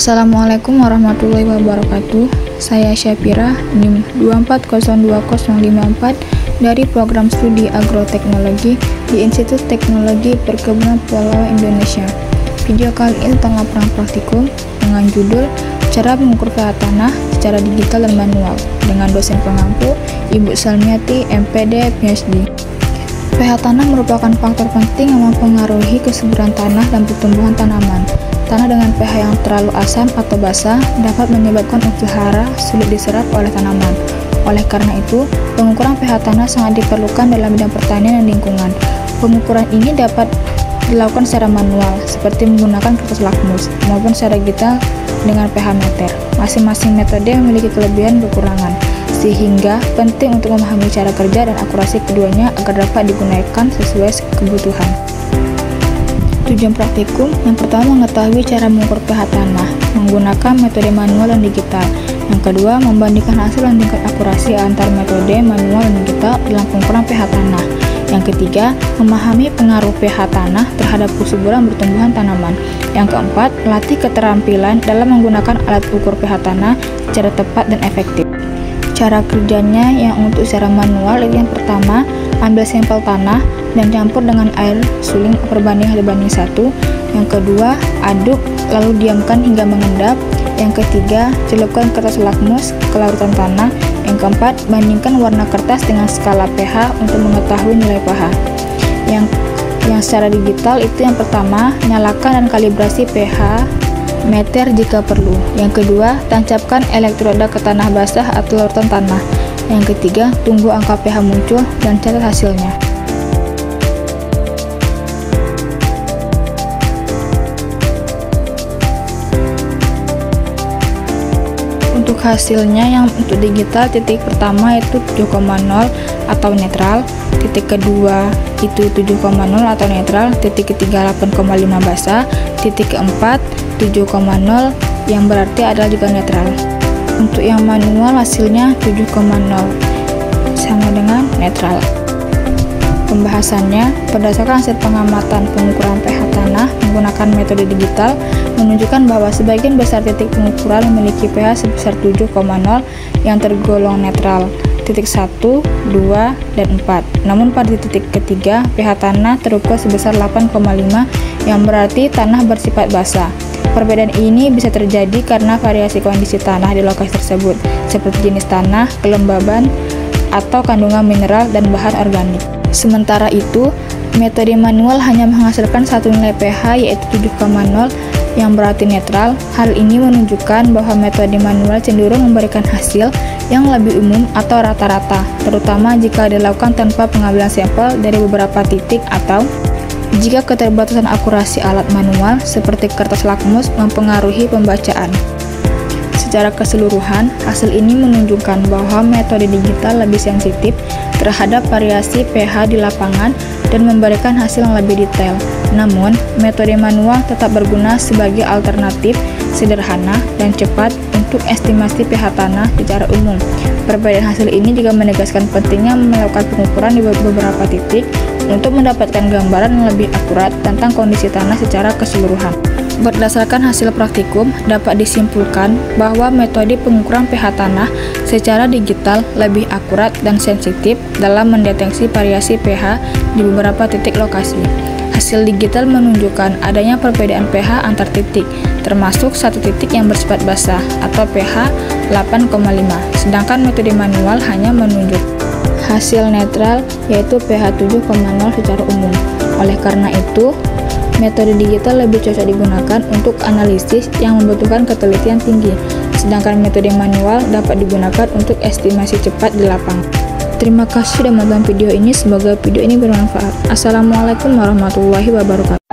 Assalamualaikum warahmatullahi wabarakatuh. Saya Syafira, NIM 2402054 dari Program Studi Agroteknologi di Institut Teknologi Perkebunan Pulau Indonesia. Video kali ini tentang laporan praktikum dengan judul Cara Mengukur pH Tanah Secara Digital dan Manual dengan dosen pengampu Ibu Salmiati, MPD, PhD. pH tanah merupakan faktor penting yang mempengaruhi kesuburan tanah dan pertumbuhan tanaman. Tanah dengan pH yang terlalu asam atau basah dapat menyebabkan unsur hara sulit diserap oleh tanaman. Oleh karena itu, pengukuran pH tanah sangat diperlukan dalam bidang pertanian dan lingkungan. Pengukuran ini dapat dilakukan secara manual, seperti menggunakan kertas lakmus, maupun secara digital dengan pH meter. Masing-masing metode memiliki kelebihan dan kekurangan, sehingga penting untuk memahami cara kerja dan akurasi keduanya agar dapat digunakan sesuai kebutuhan. Tujuan praktikum yang pertama mengetahui cara mengukur pH tanah menggunakan metode manual dan digital. Yang kedua, membandingkan hasil dan tingkat akurasi antar metode manual dan digital dalam pengukuran pH tanah. Yang ketiga, memahami pengaruh pH tanah terhadap kesuburan pertumbuhan tanaman. Yang keempat, melatih keterampilan dalam menggunakan alat ukur pH tanah secara tepat dan efektif. Cara kerjanya yang untuk secara manual, yang pertama, ambil sampel tanah dan campur dengan air suling perbanding 1:1. Yang kedua, aduk lalu diamkan hingga mengendap. Yang ketiga, celupkan kertas lakmus ke larutan tanah. Yang keempat, bandingkan warna kertas dengan skala pH untuk mengetahui nilai pH. Yang secara digital itu yang pertama, nyalakan dan kalibrasi pH meter jika perlu. Yang kedua, tancapkan elektroda ke tanah basah atau larutan tanah. Yang ketiga, tunggu angka pH muncul dan catat hasilnya. Untuk hasilnya, yang untuk digital, titik pertama itu 7,0 atau netral, titik kedua itu 7,0 atau netral, titik ketiga 8,5 basah, titik keempat 7,0 yang berarti adalah juga netral. Untuk yang manual hasilnya 7,0 sama dengan netral. Pembahasannya, berdasarkan hasil pengamatan pengukuran pH tanah menggunakan metode digital menunjukkan bahwa sebagian besar titik pengukuran memiliki pH sebesar 7,0 yang tergolong netral, titik 1, 2, dan 4. Namun pada titik ketiga, pH tanah terukur sebesar 8,5 yang berarti tanah bersifat basah. Perbedaan ini bisa terjadi karena variasi kondisi tanah di lokasi tersebut, seperti jenis tanah, kelembaban, atau kandungan mineral dan bahan organik. Sementara itu, metode manual hanya menghasilkan satu nilai pH yaitu 7,0 yang berarti netral. Hal ini menunjukkan bahwa metode manual cenderung memberikan hasil yang lebih umum atau rata-rata, terutama jika dilakukan tanpa pengambilan sampel dari beberapa titik atau jika keterbatasan akurasi alat manual seperti kertas lakmus mempengaruhi pembacaan. Secara keseluruhan, hasil ini menunjukkan bahwa metode digital lebih sensitif terhadap variasi pH di lapangan dan memberikan hasil yang lebih detail. Namun, metode manual tetap berguna sebagai alternatif sederhana dan cepat untuk estimasi pH tanah secara umum. Perbedaan hasil ini juga menegaskan pentingnya melakukan pengukuran di beberapa titik untuk mendapatkan gambaran yang lebih akurat tentang kondisi tanah secara keseluruhan. Berdasarkan hasil praktikum, dapat disimpulkan bahwa metode pengukuran pH tanah secara digital lebih akurat dan sensitif dalam mendeteksi variasi pH di beberapa titik lokasi. Hasil digital menunjukkan adanya perbedaan pH antar titik, termasuk satu titik yang bersifat basah atau pH 8,5, sedangkan metode manual hanya menunjuk hasil netral yaitu pH 7,0 secara umum. Oleh karena itu, metode digital lebih cocok digunakan untuk analisis yang membutuhkan ketelitian tinggi, sedangkan metode manual dapat digunakan untuk estimasi cepat di lapangan. Terima kasih sudah menonton video ini, semoga video ini bermanfaat. Assalamualaikum warahmatullahi wabarakatuh.